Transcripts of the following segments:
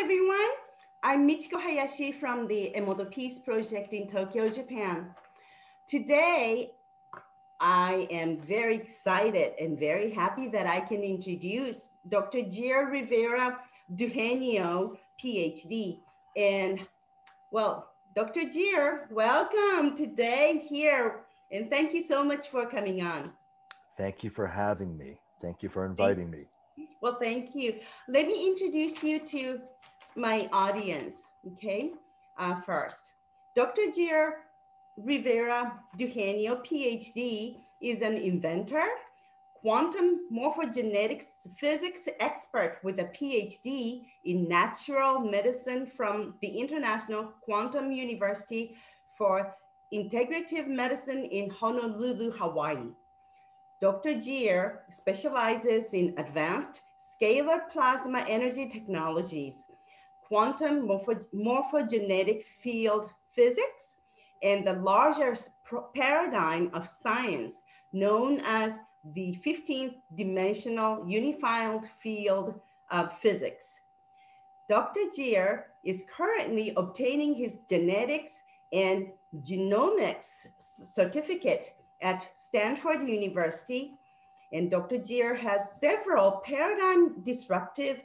everyone. I'm Michiko Hayashi from the Emoto Peace Project in Tokyo, Japan. Today, I am very excited and very happy that I can introduce Dr. Jere Rivera-Dugenio, PhD. And well, Dr. Jere, welcome today here. And thank you so much for coming on. Thank you for having me. Thank you for inviting me. Well, thank you. Let me introduce you to my audience, okay? First, Dr. Jere Rivera-Dugenio, PhD, is an inventor, quantum morphogenetics physics expert with a PhD in natural medicine from the International Quantum University for Integrative Medicine in Honolulu, Hawaii. Dr. Jere specializes in advanced scalar plasma energy technologies, quantum morphogenetic field physics, and the larger paradigm of science known as the 15th dimensional unified field of physics. Dr. Jere is currently obtaining his genetics and genomics certificate at Stanford University, and Dr. Jere has several paradigm disruptive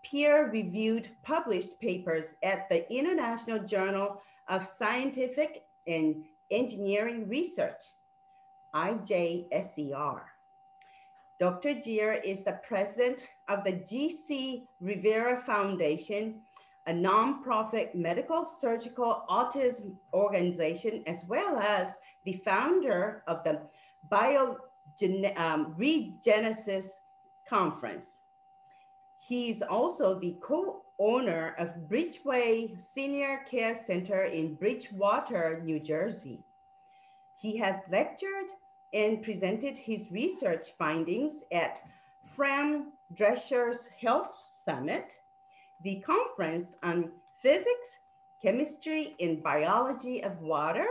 peer-reviewed published papers at the International Journal of Scientific and Engineering Research, IJSER. Dr. Jere is the president of the G.C. Rivera Foundation, a nonprofit medical surgical autism organization, as well as the founder of the Regenesis Conference. He's also the co-owner of Bridgeway Senior Care Center in Bridgewater, New Jersey. He has lectured and presented his research findings at Fram Drescher's Health Summit, the conference on physics, chemistry, and biology of water,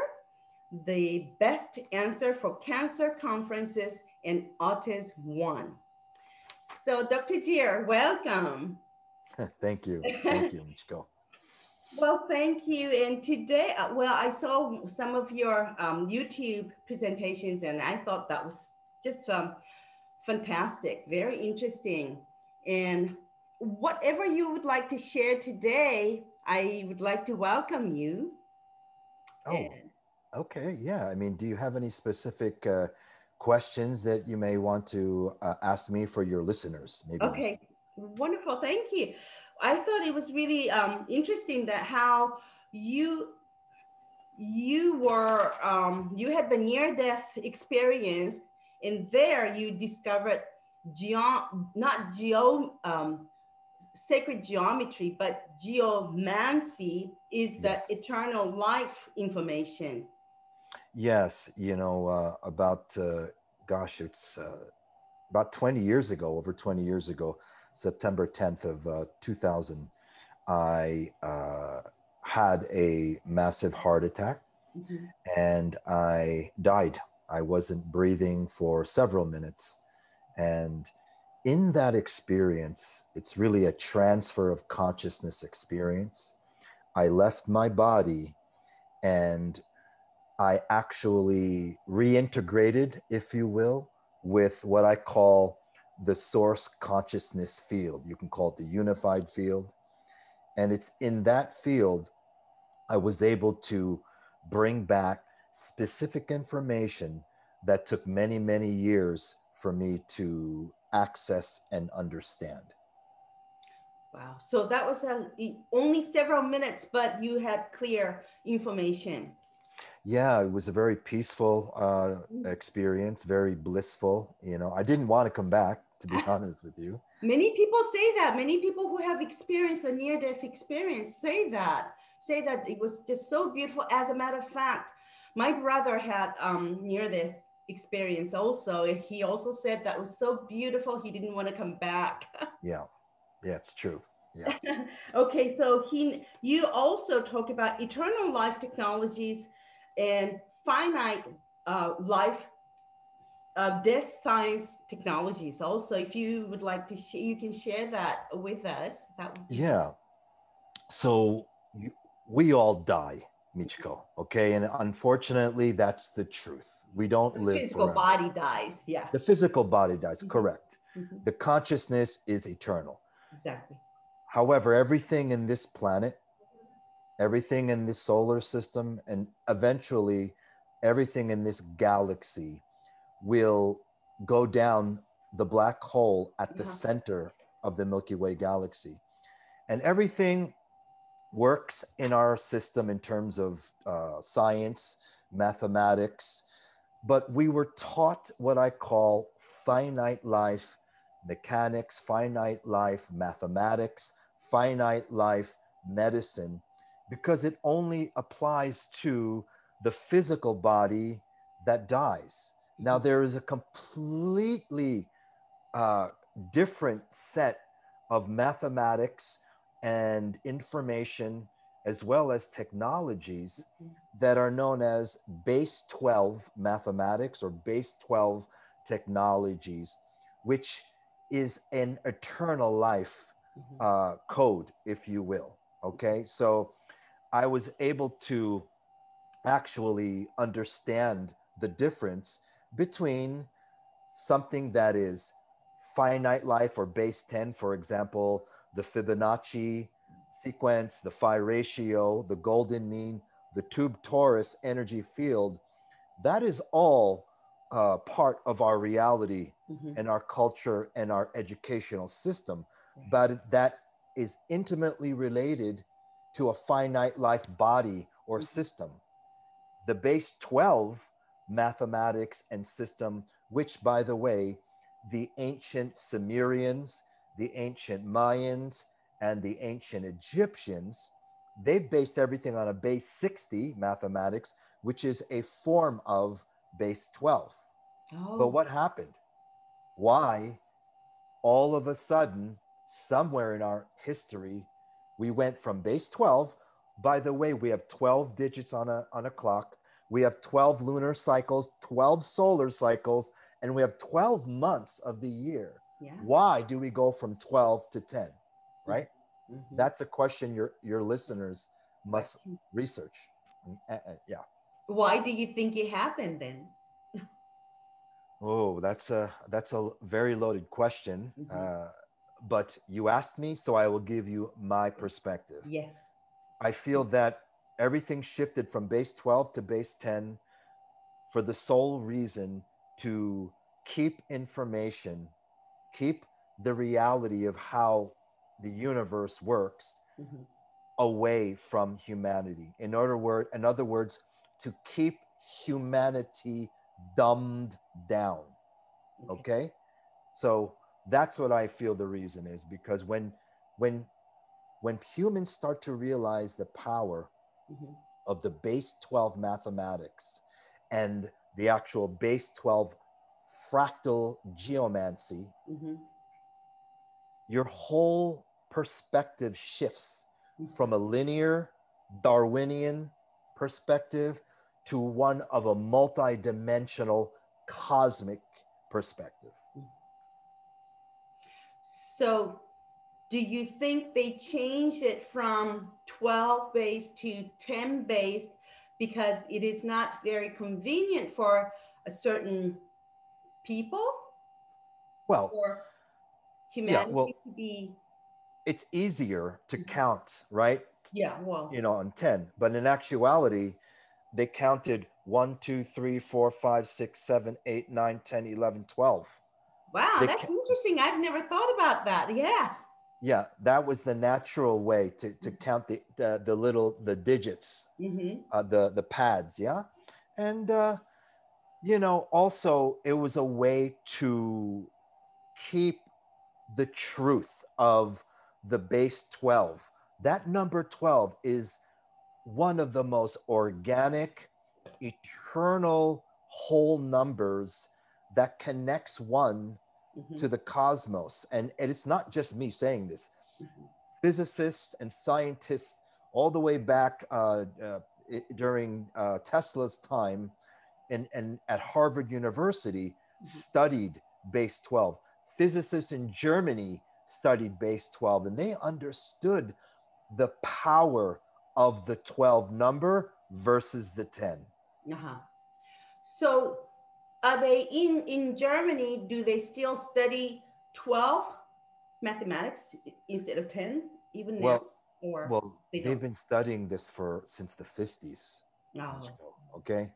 the best answer for cancer conferences, and Autism One. So Dr. Jere, welcome. Thank you. Thank you, Michiko. Well, thank you. And today, I saw some of your YouTube presentations, and I thought that was just fantastic, very interesting. And whatever you would like to share today, I would like to welcome you. Oh, okay. Yeah. I mean, do you have any specific questions that you may want to ask me for your listeners? Maybe. Okay, wonderful. Thank you. I thought it was really interesting that how you were you had the near-death experience, and there you discovered sacred geometry, but geomancy is the eternal life information. Yes, you know, gosh, it's about 20 years ago, over 20 years ago, September 10th of 2000, I had a massive heart attack and I died. I wasn't breathing for several minutes. And in that experience, it's really a transfer of consciousness experience. I left my body and I actually reintegrated, if you will, with what I call the source consciousness field. You can call it the unified field. And it's in that field, I was able to bring back specific information that took many, many years for me to access and understand. Wow. So that was only several minutes, but you had clear information. Yeah, it was a very peaceful experience, very blissful. You know, I didn't want to come back, to be honest with you. Many people say that. Many people who have experienced a near-death experience say that it was just so beautiful. As a matter of fact, my brother had near-death experience also. And he also said that was so beautiful. He didn't want to come back. Yeah, it's true. Yeah. Okay, so you also talk about eternal life technologies and finite life death science technologies also. If you would like to you can share that with us. That would be yeah. So we all die, Michiko, okay? And unfortunately, that's the truth. We don't The live physical forever. body dies. Yeah. The physical body dies, Mhm. correct. Mhm. The consciousness is eternal. Exactly. However, everything in this planet, everything in this solar system, and eventually everything in this galaxy will go down the black hole at the Uh-huh. center of the Milky Way galaxy. And everything works in our system in terms of science, mathematics, but we were taught what I call finite life mechanics, finite life mathematics, finite life medicine, because it only applies to the physical body that dies. Now, Mhm. there is a completely uh, different set of mathematics and information, as well as technologies Mhm. that are known as base 12 mathematics or base 12 technologies, which is an eternal life Mhm. code, if you will. Okay, so I was able to actually understand the difference between something that is finite life or base 10, for example, the Fibonacci sequence, the phi ratio, the golden mean, the tube torus energy field, that is all part of our reality Mhm. and our culture and our educational system. Right. But that is intimately related to a finite life body or Mhm. system. The base 12 mathematics and system, which, by the way, the ancient Sumerians, the ancient Mayans, and the ancient Egyptians, they based everything on a base 60 mathematics, which is a form of base 12. But Oh. what happened? Why all of a sudden, somewhere in our history, we went from base 12. By the way, we have 12 digits on a clock. We have 12 lunar cycles, 12 solar cycles, and we have 12 months of the year. Yeah. Why do we go from 12 to 10? Right? Mhm. That's a question your listeners must Question. research. Yeah. Why do you think it happened then? Oh, that's a very loaded question. Mhm. But you asked me, so I will give you my perspective. Yes. I feel that everything shifted from base 12 to base 10 for the sole reason to keep information, keep the reality of how the universe works Mhm. away from humanity. In other words, to keep humanity dumbed down. Okay. Okay? So that's what I feel the reason is, because when when humans start to realize the power Mhm. of the base 12 mathematics and the actual base 12 fractal geomancy, Mhm. your whole perspective shifts Mhm. from a linear Darwinian perspective to one of a multidimensional cosmic perspective. Mhm. So, do you think they changed it from 12 based to 10 based because it is not very convenient for a certain people Well, or yeah, humanity well, to be? it's easier to count, right? Yeah, well, On 10, but in actuality, they counted 1, 2, 3, 4, 5, 6, 7, 8, 9, 10, 11, 12. wow, They, that's interesting. I've never thought about that. Yes. yeah, that was the natural way to count the little, the digits, Mm-hmm. the pads, yeah. And also it was a way to keep the truth of the base 12. That number 12 is one of the most organic, eternal whole numbers that connects one Mm-hmm. to the cosmos. And it's not just me saying this. Mm-hmm. Physicists and scientists, all the way back during Tesla's time and at Harvard University, Mm-hmm. studied base 12. Physicists in Germany studied base 12, and they understood the power of the 12 number versus the 10. Uh-huh. So are they in Germany, do they still study 12 mathematics instead of 10 even now, Well, or well, they they've don't? been studying this for since the 50s, Oh, Michiko. Okay,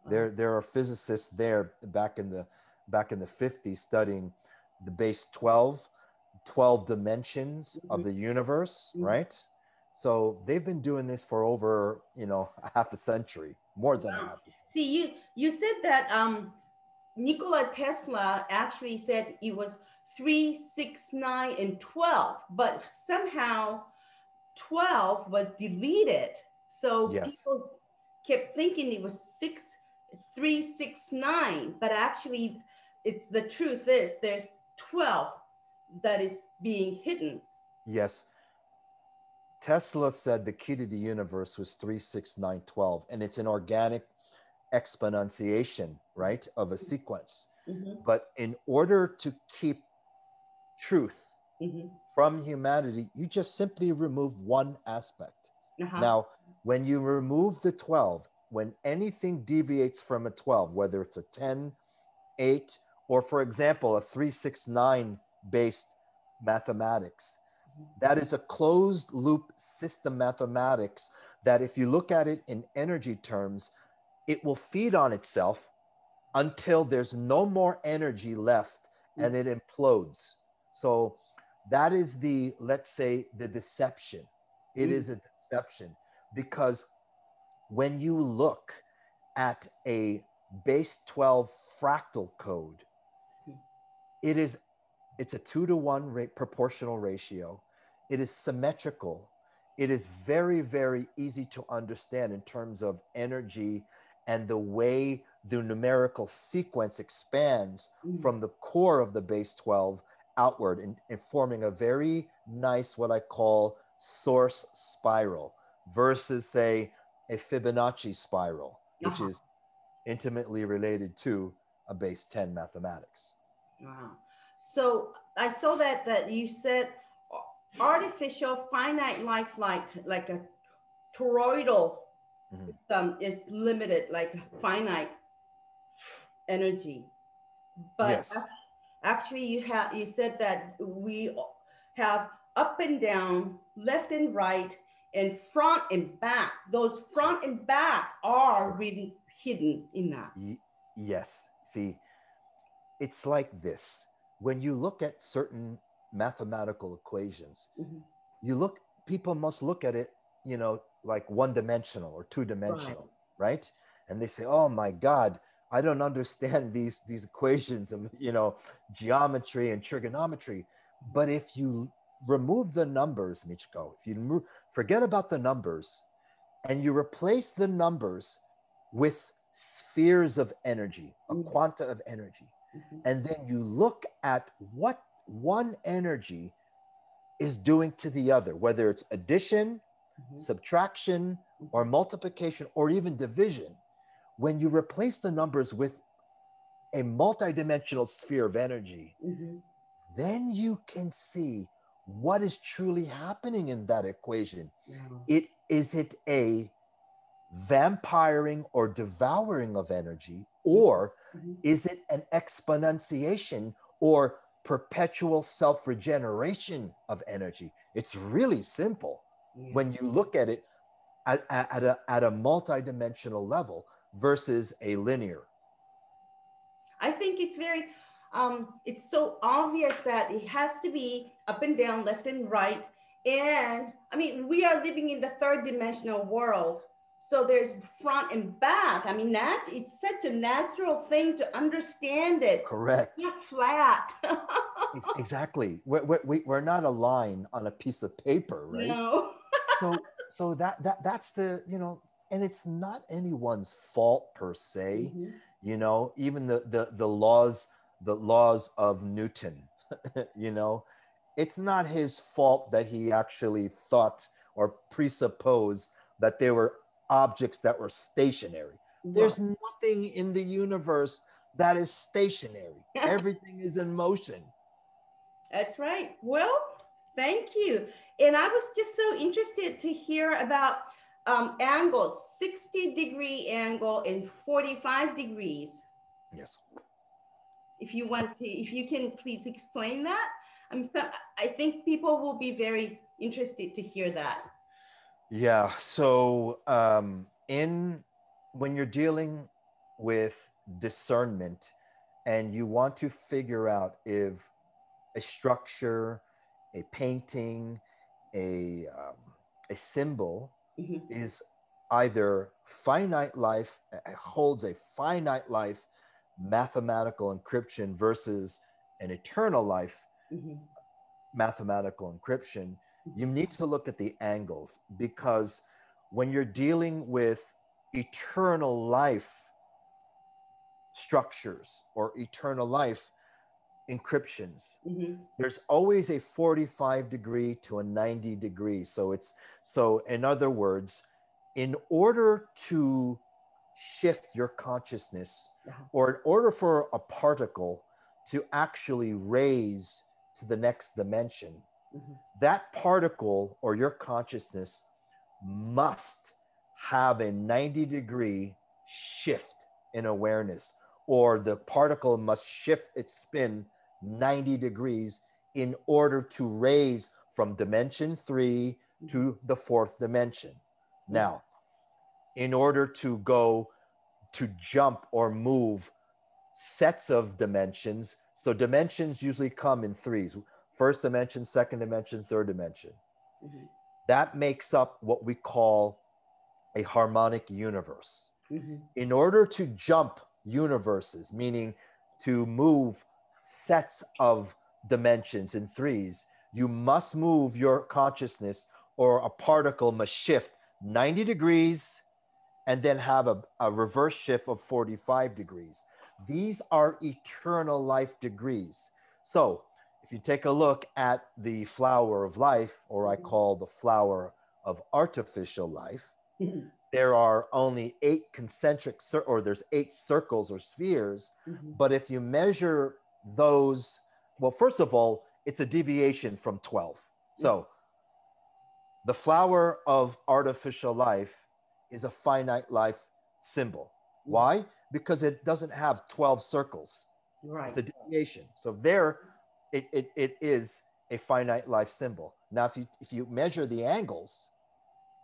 wow. there are physicists there back in the 50s studying the base 12 dimensions of Mhm, the universe, mhm. right? So they've been doing this for over, a half a century, more than a Wow. half a century. See, you said that Nikola Tesla actually said it was 3, 6, 9, and 12, but somehow 12 was deleted. So Yes, people kept thinking it was 6, 3, 6, 9, but actually it's the truth is there's 12 that is being hidden. yes. Tesla said the key to the universe was 3, 6, 9, 12, and it's an organic exponentiation, right, of a sequence. Mm-hmm, But in order to keep truth mm-hmm, from humanity, you just simply remove one aspect. uh-huh, Now, when you remove the 12, when anything deviates from a 12, whether it's a 10, 8, or for example, a 369 based mathematics, that is a closed loop system mathematics that, if you look at it in energy terms, it will feed on itself until there's no more energy left and it implodes. So that is the, let's say, the deception. It mm-hmm, is a deception because when you look at a base 12 fractal code, it is it's a 2-to-1 proportional ratio. It is symmetrical. It is very, very easy to understand in terms of energy and the way the numerical sequence expands mm-hmm. from the core of the base 12 outward and forming a very nice, what I call source spiral versus, say, a Fibonacci spiral, which Uh-huh. is intimately related to a base 10 mathematics. Wow. So I saw that you said artificial finite life light, like a toroidal, Mhm. is limited, like finite energy. But Yes. actually, you said that we have up and down, left and right, and front and back. Those front and back are really hidden in that. Yes. See, it's like this. When you look at certain mathematical equations, Mhm. you look, people must look at it, like one dimensional or two Right. dimensional, right? And they say, oh my God, I don't understand these equations of, geometry and trigonometry. But if you remove the numbers, Michiko, if you forget about the numbers and you replace the numbers with spheres of energy, a Mhm. quanta of energy, Mhm. and then you look at what one energy is doing to the other, whether it's addition, Mhm. subtraction, or Mhm. multiplication, or even division, when you replace the numbers with a multidimensional sphere of energy, Mhm. then you can see what is truly happening in that equation. Wow. Is it a vampiring or devouring of energy, Mhm. or Mhm. is it an exponentiation or perpetual self regeneration of energy? It's really simple Yeah. when you look at it at a multidimensional level versus a linear. I think it's so obvious that it has to be up and down, left and right. And I mean, we are living in the third dimensional world. So there's front and back. I mean, that it's such a natural thing to understand it. Correct. Not flat. Exactly. We're not a line on a piece of paper, right? No. So that's and it's not anyone's fault per se. Mhm. Even the laws of Newton, you know, it's not his fault that he actually thought or presupposed that there were objects that were stationary. Right. There's nothing in the universe that is stationary. Everything is in motion. That's right. Well, Thank you. And I was just so interested to hear about angles, 60-degree angle and 45 degrees. Yes. If you want to, if you can please explain that. I think people will be very interested to hear that. Yeah. So in when you're dealing with discernment and you want to figure out if a structure, a painting, a symbol Mm-hmm. is either finite life, holds a finite life mathematical encryption versus an eternal life Mm-hmm. mathematical encryption, you Mm-hmm. need to look at the angles, because when you're dealing with eternal life structures or eternal life encryptions, Mm-hmm. there's always a 45 degree to a 90 degree. So in other words, in order to shift your consciousness, Uh-huh. or in order for a particle to actually raise to the next dimension, Mm-hmm. that particle or your consciousness must have a 90-degree shift in awareness, or the particle must shift its spin 90 degrees in order to raise from dimension 3 to the fourth dimension. Mm-hmm. Now, in order to go to jump or move sets of dimensions, so dimensions usually come in threes: first dimension, second dimension, third dimension. Mm-hmm. That makes up what we call a harmonic universe. Mm-hmm. In order to jump universes, meaning to move sets of dimensions in threes, you must move your consciousness, or a particle must shift 90 degrees and then have a reverse shift of 45 degrees. These are eternal life degrees. So if you take a look at the flower of life, or I call the flower of artificial life, Mm-hmm. there are only 8 concentric, or there's 8 circles or spheres. Mm-hmm. But if you measure those, well, first of all, it's a deviation from 12. So the flower of artificial life is a finite life symbol. Mm-hmm. Why? Because it doesn't have 12 circles. Right. It's a deviation. So there, it is a finite life symbol. Now, if you measure the angles,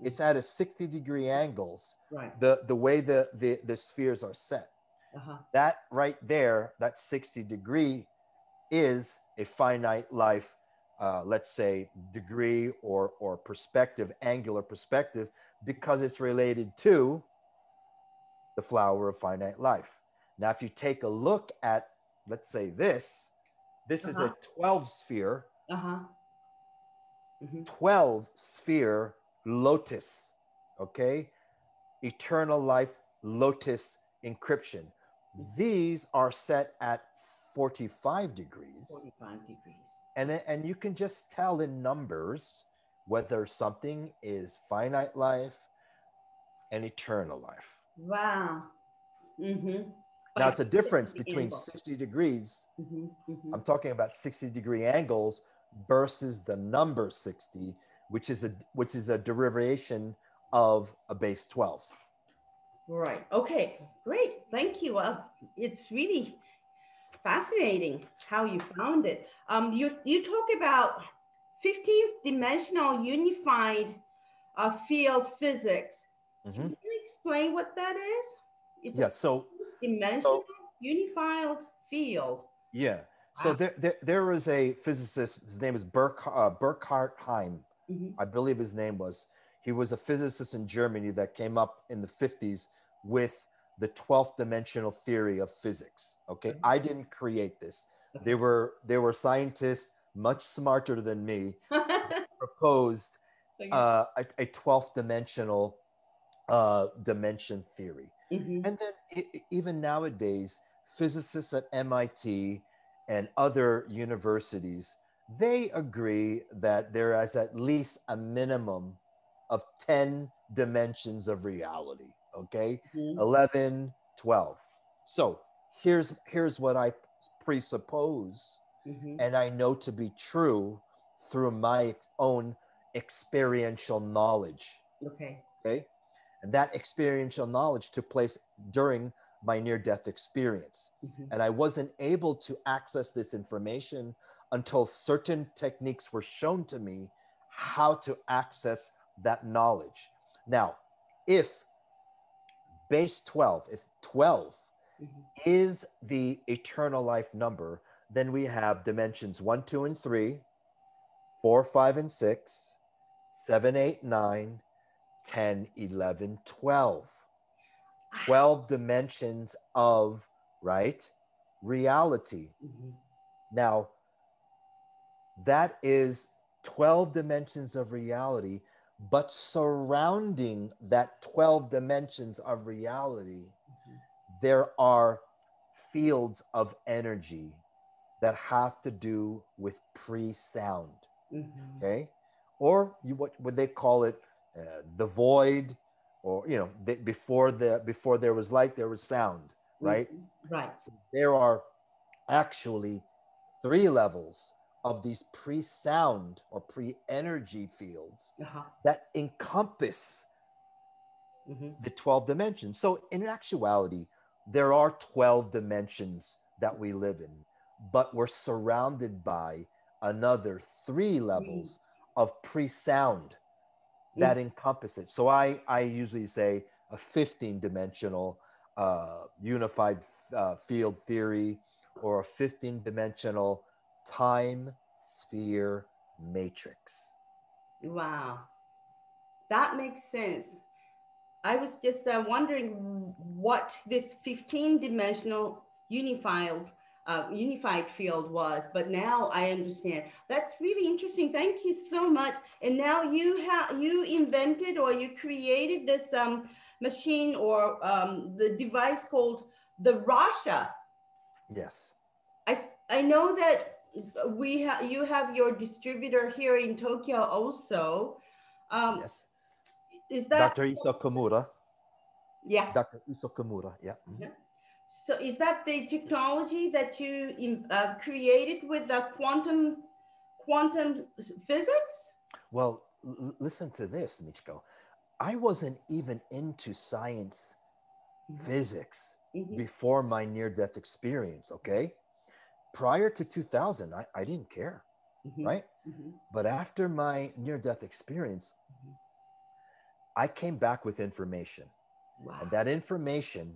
it's at a 60-degree angles, Right. the way the spheres are set. Uh-huh. That right there, that 60-degree is a finite life, let's say, degree or perspective, angular perspective, because it's related to the flower of finite life. Now, if you take a look at, let's say, this is a Uh-huh. 12 sphere, Uh-huh. Mm-hmm. 12 sphere lotus, okay? Eternal life lotus encryption. These are set at 45 degrees. 45 degrees. And you can just tell in numbers whether something is finite life and eternal life. Wow. Mm-hmm. Now, By it's a difference the between angle. 60 degrees. Mm-hmm. Mm-hmm. I'm talking about 60-degree angles versus the number 60, which is a derivation of a base 12. Right. Okay. Great. Thank you. It's really fascinating how you found it. You talk about 15th dimensional unified field physics. Can Mm-hmm. you explain what that is? It's a Yeah. So dimensional unified field. yeah. So Wow. there was a physicist. His name is Burkhard Heim. Mm-hmm. I believe his name was. He was a physicist in Germany that came up in the 50s with the 12th dimensional theory of physics. Okay, I didn't create this. Okay. There were scientists much smarter than me proposed Okay. a 12th dimensional dimension theory. Mm-hmm. And then even nowadays, physicists at MIT and other universities, they agree that there is at least a minimum of 10 dimensions of reality, okay? Mm-hmm. 11, 12. So here's what I presuppose Mm-hmm. and I know to be true through my own experiential knowledge. Okay. Okay. And that experiential knowledge took place during my near-death experience. Mm-hmm. And I wasn't able to access this information until certain techniques were shown to me how to access that knowledge. Now, if base 12, if 12 Mm-hmm. is the eternal life number, then we have dimensions 1, 2, and 3, 4, 5, and 6, 7, 8, 9, 10, 11, 12. 12 dimensions of, right, reality. Mm-hmm. Now, that is 12 dimensions of reality, but surrounding that 12 dimensions of reality, Mm-hmm. there are fields of energy that have to do with pre-sound. Mm-hmm. Okay, or what would they call it, the void, or before there was light there was sound, right? Mm-hmm. Right. So there are actually 3 levels of these pre-sound or pre-energy fields Uh-huh. that encompass Mm-hmm. the 12 dimensions. So in actuality, there are 12 dimensions that we live in, but we're surrounded by another 3 levels of pre-sound Mm-hmm. that encompass it. So I usually say a 15 dimensional unified field theory, or a 15 dimensional time sphere matrix. Wow. That makes sense. I was just wondering what this 15-dimensional unified field was, but now I understand. That's really interesting. Thank you so much. And now you invented or you created this machine or the device called the Rasha. Yes. I know that you have your distributor here in Tokyo also. Um, Yes. is that Dr. Isa Komura. yeah? Dr. Isa Komura. Yeah. Yeah. So is that the technology that you created with the quantum physics? Well, listen to this, Michiko. I wasn't even into science physics Mm-hmm. before my near death experience, okay? Prior to 2000, I didn't care, Mm-hmm. right? Mm-hmm. But after my near death experience, I came back with information. And Wow. that information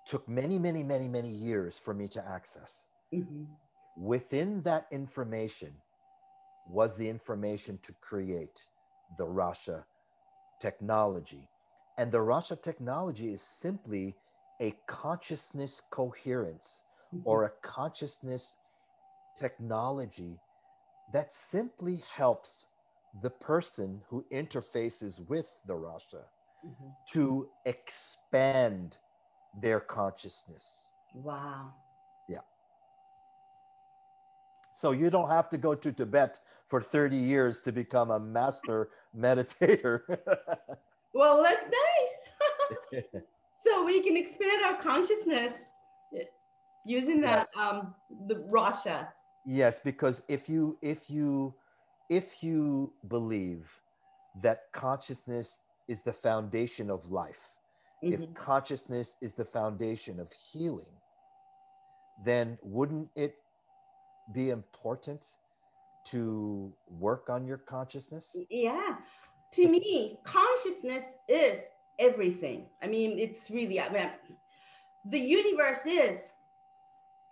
took many, many, many, many years for me to access. Mm-hmm. Within that information was the information to create the Rasha technology. And the Rasha technology is simply a consciousness coherence, Mm-hmm. or a consciousness technology that simply helps the person who interfaces with the Rasha Mm-hmm. to expand their consciousness. Wow. Yeah. So you don't have to go to Tibet for 30 years to become a master meditator. Well, that's nice. So we can expand our consciousness using that Yes. the Rasha. Yes, because if you believe that consciousness is the foundation of life, if Mm-hmm. consciousness is the foundation of healing, then wouldn't it be important to work on your consciousness? Yeah. To me, consciousness is everything. I mean, it's really, I mean, the universe is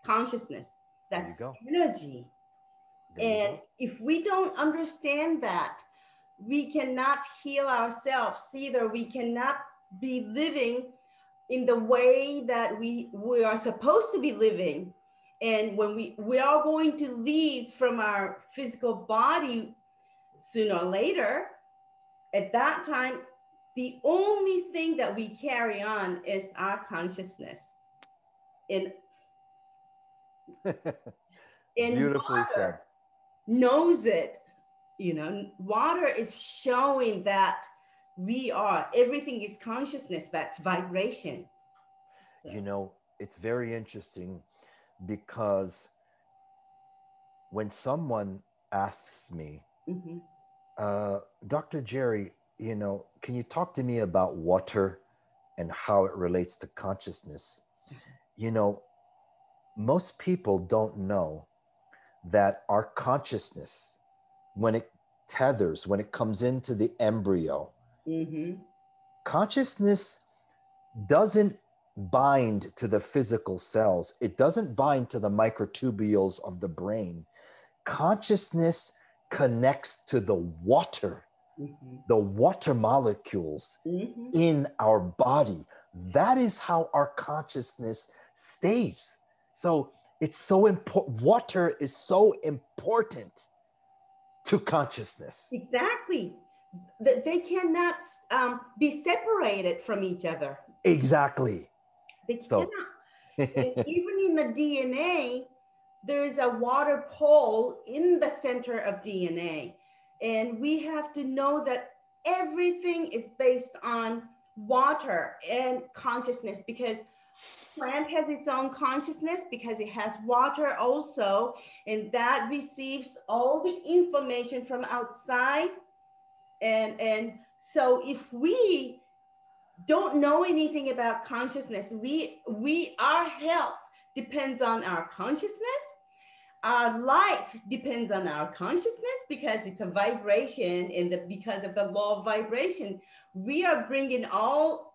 consciousness. There you That's go. energy. There you And go. if we don't understand that, we cannot heal ourselves either. We cannot be living in the way that we are supposed to be living. And when we are going to leave from our physical body sooner or later, at that time, the only thing that we carry on is our consciousness. And, and Beautifully said. water knows it. You know, water is showing that everything is consciousness, that's vibration. So, You know, it's very interesting because when someone asks me, Mm-hmm. Dr. Jere, can you talk to me about water and how it relates to consciousness? You know, most people don't know that our consciousness, when it tethers, when it comes into the embryo, Mm-hmm. consciousness doesn't bind to the physical cells. It doesn't bind to the microtubules of the brain. Consciousness connects to Mm-hmm. the water molecules Mm-hmm. in our body. That is how our consciousness stays. So it's so important. Water is so important to consciousness. Exactly. They cannot be separated from each other. Exactly. They So, cannot. And even in the DNA, there is a water pole in the center of DNA. And we have to know that everything is based on water and consciousness, because plant has its own consciousness because it has water also, and that receives all the information from outside. And so if we don't know anything about consciousness, we our health depends on our consciousness. Our life depends on our consciousness because it's a vibration, and because of the law of vibration, we are bringing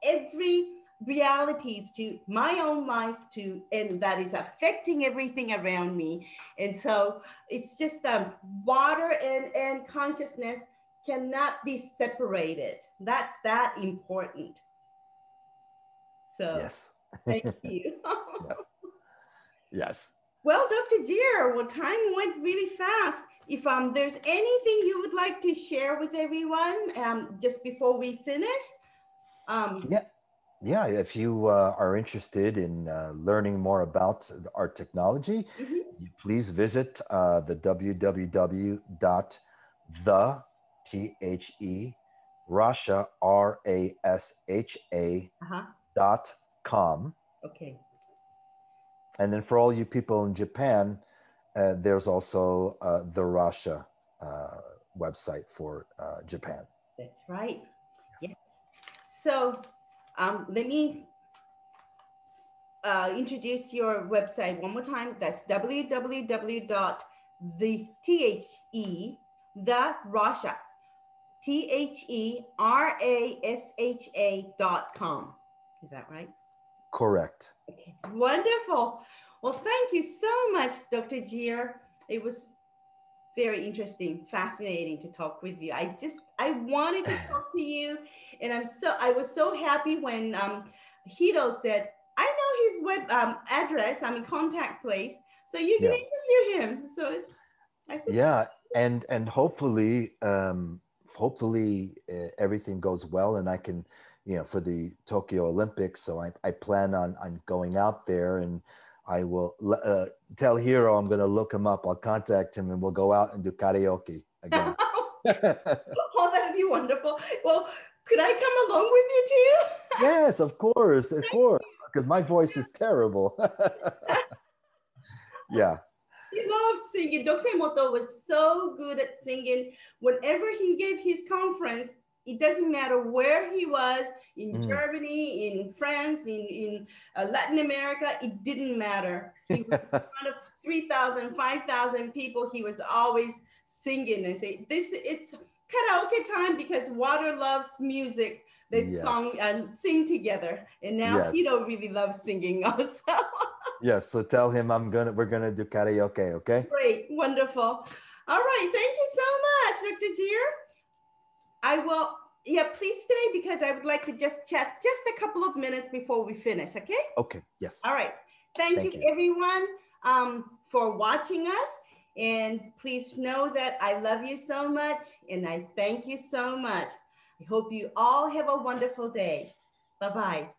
every realities to my own life, to and that is affecting everything around me. And so it's just water and consciousness cannot be separated. That's that important. So yes. thank you. Yes. Yes. Well, Dr. Jere, well, time went really fast. If there's anything you would like to share with everyone just before we finish. Yeah. Yeah. If you are interested in learning more about our technology, Mhm. please visit the www.the the Rasha Uh-huh. rasha.com. Okay. And then for all you people in Japan, there's also the Rasha uh, website for Japan. That's right. Yes. Yes. So let me introduce your website one more time. That's www.the the Rasha THERASHA.com. Is that right? Correct. Okay, wonderful. Well, thank you so much, Dr. Jere. It was very interesting, fascinating to talk with you. I wanted to talk to you, and I was so happy when Hito said, I know his web address, contact place, so you can Yeah. interview him. So I said, Yeah. And hopefully everything goes well and I can, for the Tokyo Olympics. So I plan on going out there and I will tell Hiro I'm going to look him up. I'll contact him and we'll go out and do karaoke again. oh, that'd be wonderful. Well, could I come along with you too? Yes, of course, because my voice is terrible. Yeah. He loves singing. Dr. Emoto was so good at singing. Whenever he gave his conference, it doesn't matter where he was, in Mm. Germany, in France, in Latin America, it didn't matter. He was in front of 3,000, 5,000 people. He was always singing and say, it's karaoke time because water loves music. Let's song Yes. and sing together. And now Yes. Hito really loves singing also. Yes. So tell him we're gonna do karaoke, okay? Great, wonderful. All right, thank you so much, Dr. Jere. I will, yeah, please stay because I would like to just chat just a couple of minutes before we finish, okay? Okay. Yes. All right. Thank you, Thank you. everyone, for watching us. And please know that I love you so much and I thank you so much. I hope you all have a wonderful day. Bye-bye.